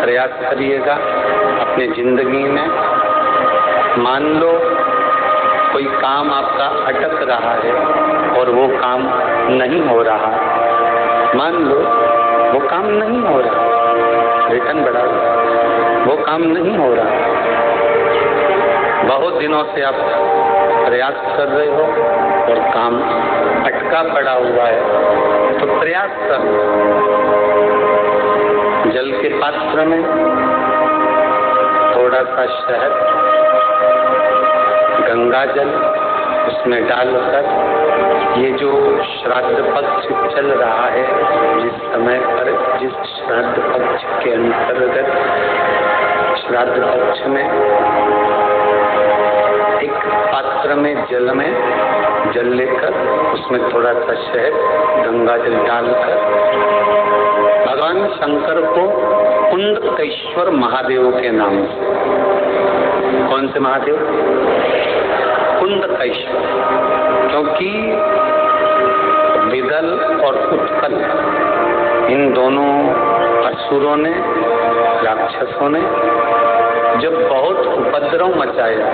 प्रयास करिएगा अपनी जिंदगी में। मान लो कोई काम आपका अटक रहा है और वो काम नहीं हो रहा, मान लो वो काम नहीं हो रहा, रिटर्न बढ़ा वो काम नहीं हो रहा, बहुत दिनों से आप प्रयास कर रहे हो और काम अटका पड़ा हुआ है, तो प्रयास करो। जल के पात्र में थोड़ा सा शहद, गंगा जल उसमें डालकर ये जो श्राद्ध पक्ष चल रहा है, जिस समय पर जिस श्राद्ध पक्ष के अंतर्गत श्राद्ध पक्ष में एक पात्र में जल लेकर उसमें थोड़ा सा शहद, गंगा जल डालकर भगवान शंकर को कुंडकेश्वर महादेव के नाम से, कौन से महादेव? कुंडकेश्वर, क्योंकि विदल और उत्कल इन दोनों असुरों ने, राक्षसों ने जब बहुत उपद्रव मचाया,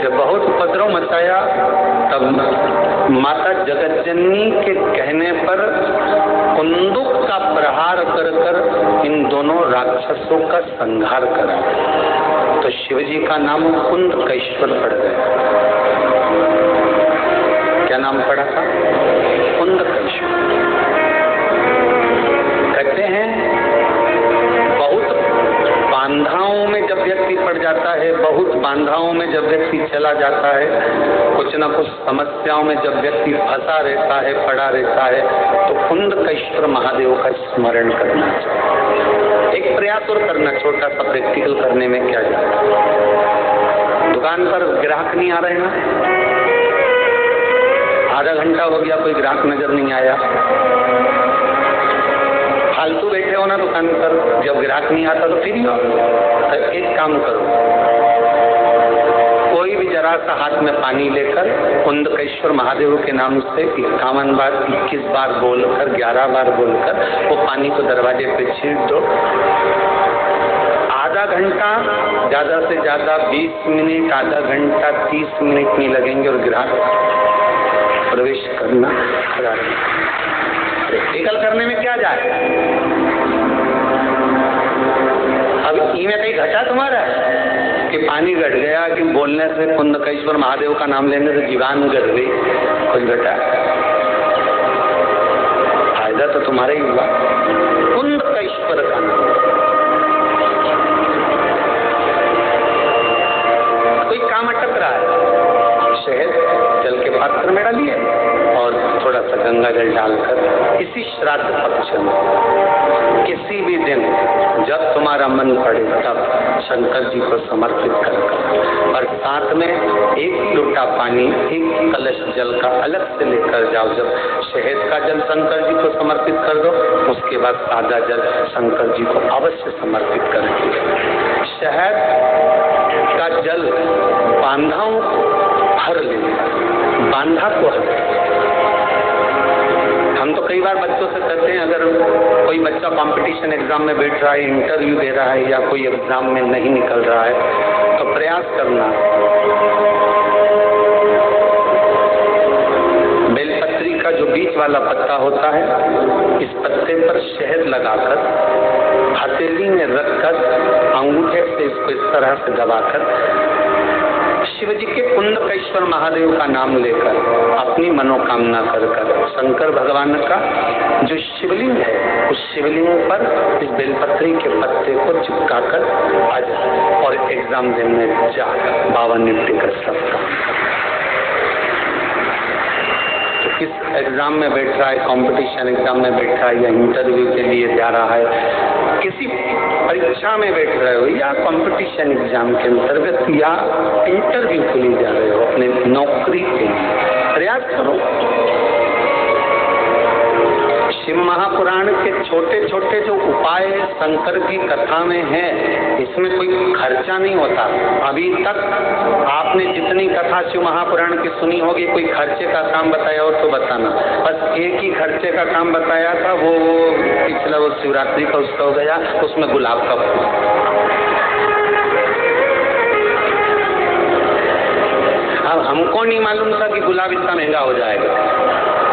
जब बहुत उपद्रव मचाया, तब माता जगतजननी के कहने पर कुंदुक का प्रहार कर कर इन दोनों राक्षसों का संहार करा, तो शिवजी का नाम कुंडकेश्वर पड़ गया। क्या नाम पड़ा था? कुंडकेश्वर। कहते हैं बहुत बांधाओं में जब व्यक्ति पड़ जाता है, बहुत बांधाओं में जब व्यक्ति चला जाता है, कुछ न कुछ समस्याओं में जब व्यक्ति फंसा रहता है, पड़ा रहता है, तो कुंडकेश्वर महादेव का स्मरण करना चाहिए। एक प्रयास और करना, छोटा सा प्रैक्टिकल करने में क्या जाए। दुकान पर ग्राहक नहीं आ रहे ना, आधा घंटा हो गया कोई ग्राहक नजर नहीं आया, फालतू बैठे हो ना दुकान पर, जब ग्राहक नहीं आता तो फिर तो एक काम करो, कोई भी जरा सा हाथ में पानी लेकर कुंडकेश्वर महादेव के नाम से 51 बार, 21 बार बोलकर, 11 बार बोलकर वो पानी को दरवाजे पे छीट दो। आधा घंटा, ज्यादा से ज्यादा 20 मिनट, आधा घंटा 30 मिनट नहीं लगेंगे और ग्राहक प्रवेश करना खड़ा रहेगा। प्रैक्टिकल करने में क्या जाए। अब इनमें कहीं घटा तुम्हारा कि पानी घट गया, कि बोलने से कुंडकेश्वर महादेव का नाम लेने से जीवान घट गई, कुछ घटा? फायदा तो तुम्हारा ही हुआ। कुंडकेश्वर का नाम, कोई काम अटक रहा है, शहद जल के पात्र में डालिए और थोड़ा सा गंगा जल डालकर इसी श्राद्ध पक्ष में किसी भी दिन जब तुम्हारा मन पड़े तब शंकर जी को समर्पित कर, और साथ में एक लोटा पानी, एक कलश जल का अलग से लेकर जाओ। जब शहद का जल शंकर जी को समर्पित कर दो, उसके बाद सादा जल शंकर जी को अवश्य समर्पित करेंगे। शहद का जल बांधाओं को हर ले, बांधा को हर। हम तो कई बार बच्चों से कहते हैं, अगर कोई बच्चा कंपटीशन एग्जाम में बैठ रहा है, इंटरव्यू दे रहा है या कोई एग्जाम में नहीं निकल रहा है, तो प्रयास करना बेलपत्री का जो बीच वाला पत्ता होता है, इस पत्ते पर शहद लगाकर हथेली में रखकर अंगूठे से इसको इस तरह से दबाकर शिवजी के कुंडकेश्वर महादेव का नाम लेकर अपनी मनोकामना कर शंकर भगवान का जो शिवलिंग है, उस शिवलिंग पर इस बेलपत्री के पत्ते को चिपकाकर आ जाए और एग्जाम देने जाकर बाबा निपटी कर सकता। तो किस एग्जाम में बैठ रहा है, कंपटीशन एग्जाम में बैठ रहा है या इंटरव्यू के लिए जा रहा है, किसी परीक्षा में बैठ रहे हो या कंपटीशन एग्जाम के अंतर्गत या इंटरव्यू के लिए जा रहे हो, अपने नौकरी के लिए प्रयास करो। शिव महापुराण के छोटे छोटे जो उपाय शंकर की कथा में है, इसमें कोई खर्चा नहीं होता। अभी तक आपने जितनी कथा शिव महापुराण की सुनी होगी, कोई खर्चे का काम बताया हो तो बताना। बस एक ही खर्चे का काम बताया था, वो पिछला वो शिवरात्रि का उत्सव गया, उसमें गुलाब का फूल। अब हमको नहीं मालूम था कि गुलाब इतना महंगा हो जाएगा।